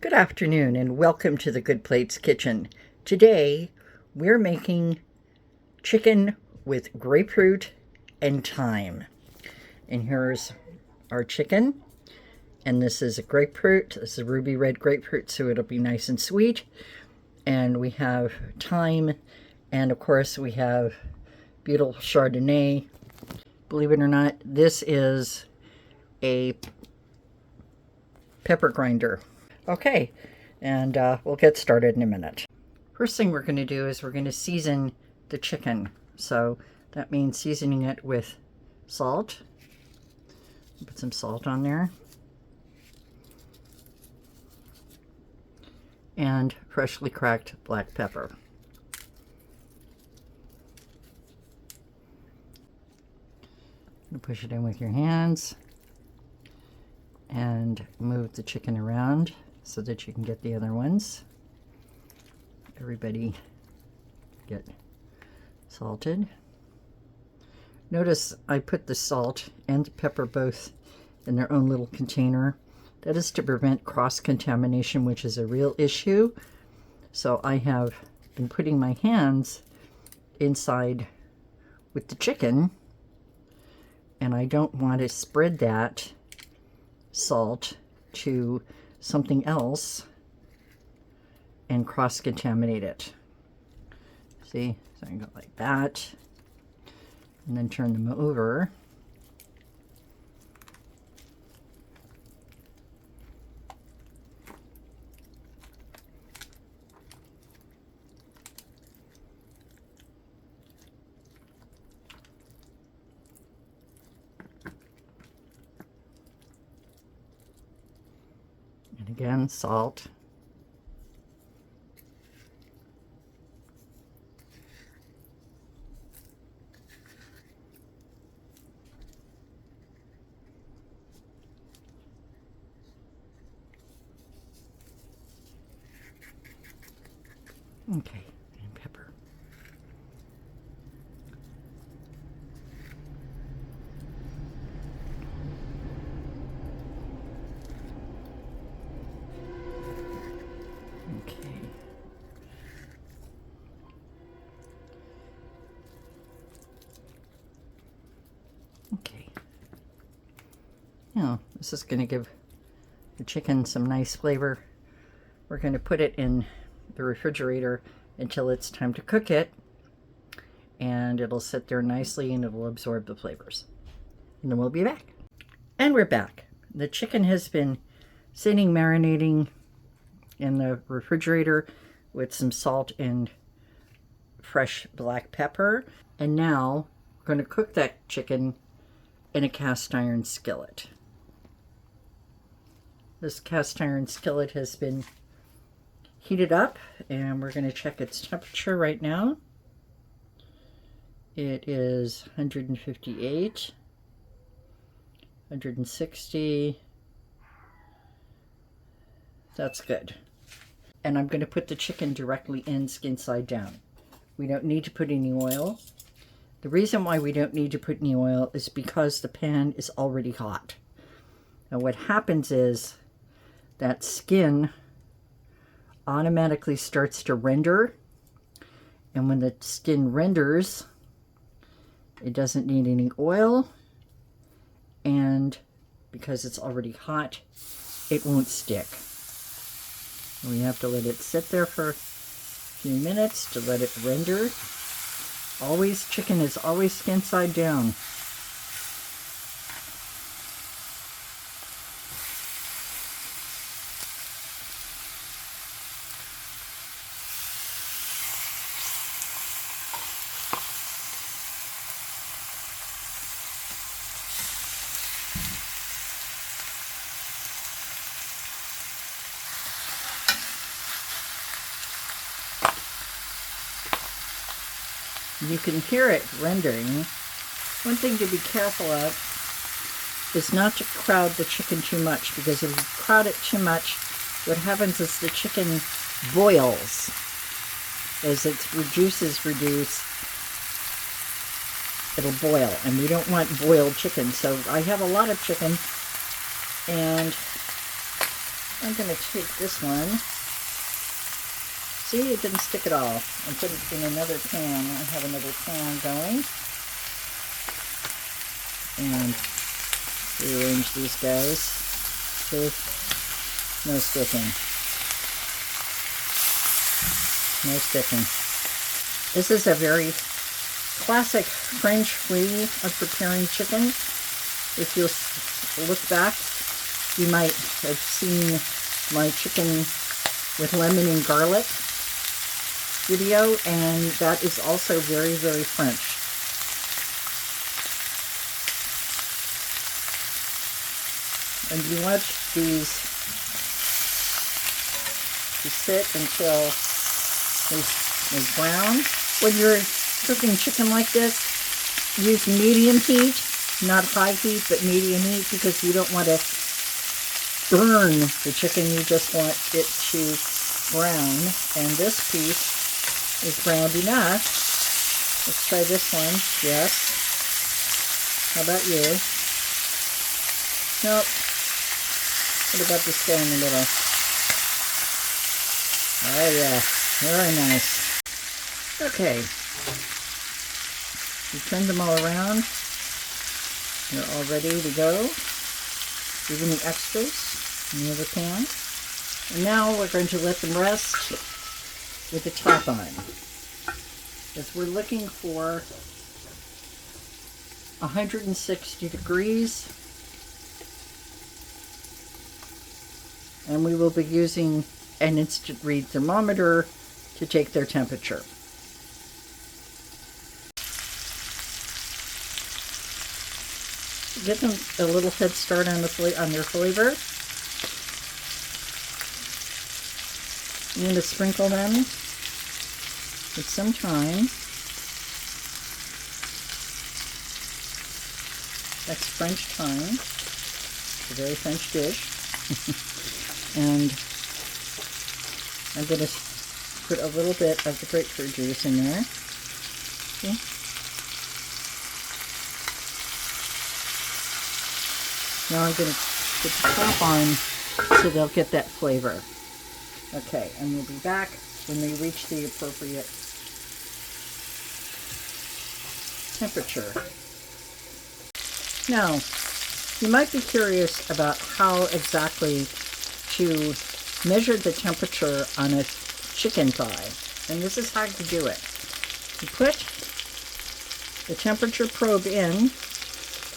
Good afternoon and welcome to the Good Plates Kitchen. Today we're making chicken with grapefruit and thyme. And here's our chicken. And this is a grapefruit. This is a ruby red grapefruit, so it'll be nice and sweet. And we have thyme, and of course we have beautiful Chardonnay. Believe it or not, this is a pepper grinder. Okay, and we'll get started in a minute. First thing we're going to do is we're going to season the chicken. So that means seasoning it with salt. Put some salt on there. And freshly cracked black pepper. You push it in with your hands and move the chicken around so that you can get the other ones. Everybody get salted. Notice I put the salt and the pepper both in their own little container. That is to prevent cross-contamination, which is a real issue. So I have been putting my hands inside with the chicken, and I don't want to spread that salt to something else and cross-contaminate it. See, so I can go like that and then turn them over. And again, salt. Okay, and pepper. Okay. Okay. Now, this is going to give the chicken some nice flavor. We're going to put it in the refrigerator until it's time to cook it, and it'll sit there nicely and it will absorb the flavors. And then we'll be back. And we're back. The chicken has been sitting marinating in the refrigerator with some salt and fresh black pepper. And now we're going to cook that chicken in a cast iron skillet. This cast iron skillet has been heated up, and we're going to check its temperature right now. It is 158, 160. That's good. And I'm going to put the chicken directly in, skin side down. We don't need to put any oil. The reason why we don't need to put any oil is because the pan is already hot. Now what happens is that skin automatically starts to render, and when the skin renders, it doesn't need any oil, and because it's already hot, it won't stick. We have to let it sit there for a few minutes to let it render. Always, chicken is always skin side down. You can hear it rendering. One thing to be careful of is not to crowd the chicken too much, because if you crowd it too much, what happens is the chicken boils. As its juices reduce, it'll boil, and we don't want boiled chicken. So I have a lot of chicken, and I'm going to take this one. See, it didn't stick at all. And put it in another pan. I have another pan going. And rearrange these guys. See? No sticking. No sticking. This is a very classic French way of preparing chicken. If you look back, you might have seen my chicken with lemon and garlic video, and that is also very, very French. And you want these to sit until they brown. When you're cooking chicken like this, use medium heat, not high heat, but medium heat, because you don't want to burn the chicken. You just want it to brown. And this piece is browned enough. Let's try this one. Yes. How about you? Nope. What about this guy in the middle? Oh yeah, very nice. Okay. You turn them all around. They're all ready to go. Even the extras in the other pan. And now we're going to let them rest with the top on. Because we're looking for 160 degrees. And we will be using an instant read thermometer to take their temperature. Get them a little head start on their flavor. I'm going to sprinkle them with some thyme. That's French thyme. It's a very French dish. And I'm going to put a little bit of the grapefruit juice in there. See? Now I'm going to put the top on so they'll get that flavor. Okay, and we'll be back when they reach the appropriate temperature. Now, you might be curious about how exactly to measure the temperature on a chicken thigh. And this is how to do it. You put the temperature probe in,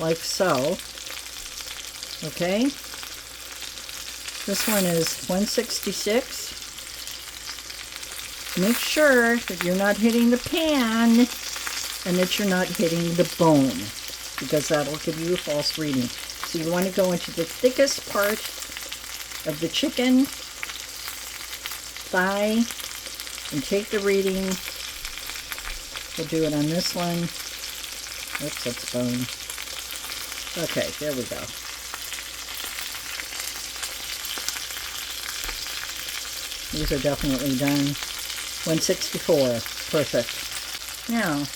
like so. Okay? This one is 166. Make sure that you're not hitting the pan and that you're not hitting the bone, because that'll give you a false reading. So you want to go into the thickest part of the chicken thigh and take the reading. We'll do it on this one. Oops, that's bone. Okay, there we go. These are definitely done. 164. Perfect. Now,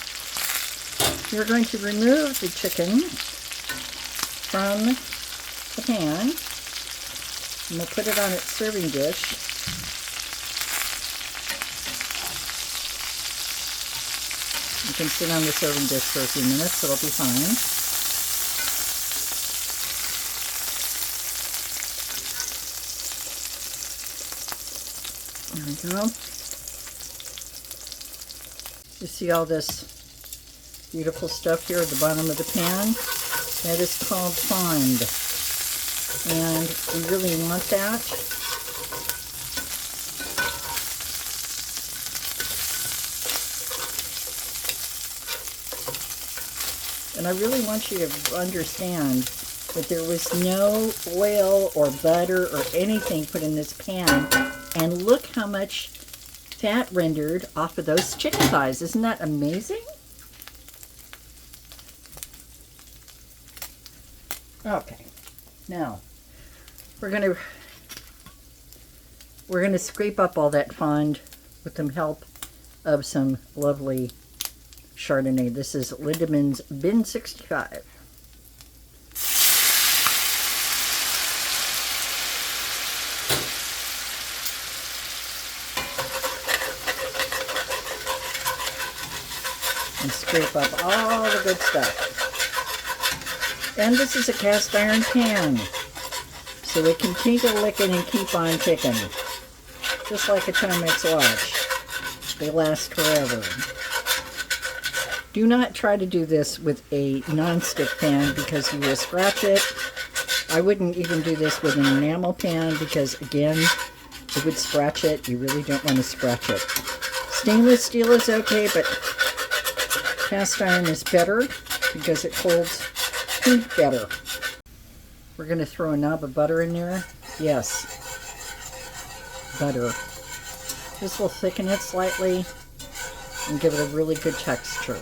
you're going to remove the chicken from the pan. And we'll put it on its serving dish. You can sit on the serving dish for a few minutes. It'll be fine. There we go. You see all this beautiful stuff here at the bottom of the pan? That is called thyme. And we really want that. And I really want you to understand that there was no oil or butter or anything put in this pan. And look how much fat rendered off of those chicken thighs. Isn't that amazing? Okay, now we're gonna scrape up all that fond with the help of some lovely Chardonnay. This is Lindemann's Bin 65. and scrape up all the good stuff. And this is a cast iron pan, so it can take a licking and keep on ticking. Just like a Timex watch. They last forever. Do not try to do this with a non-stick pan because you will scratch it. I wouldn't even do this with an enamel pan because, again, it would scratch it. You really don't want to scratch it. Stainless steel is okay, but cast iron is better because it holds heat better. We're going to throw a knob of butter in there. Yes, butter. This will thicken it slightly and give it a really good texture.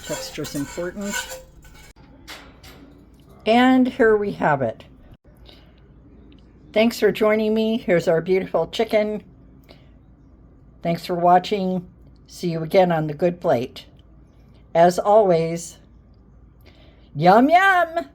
Texture is important. And here we have it. Thanks for joining me. Here's our beautiful chicken. Thanks for watching. See you again on the good plate. As always, yum yum!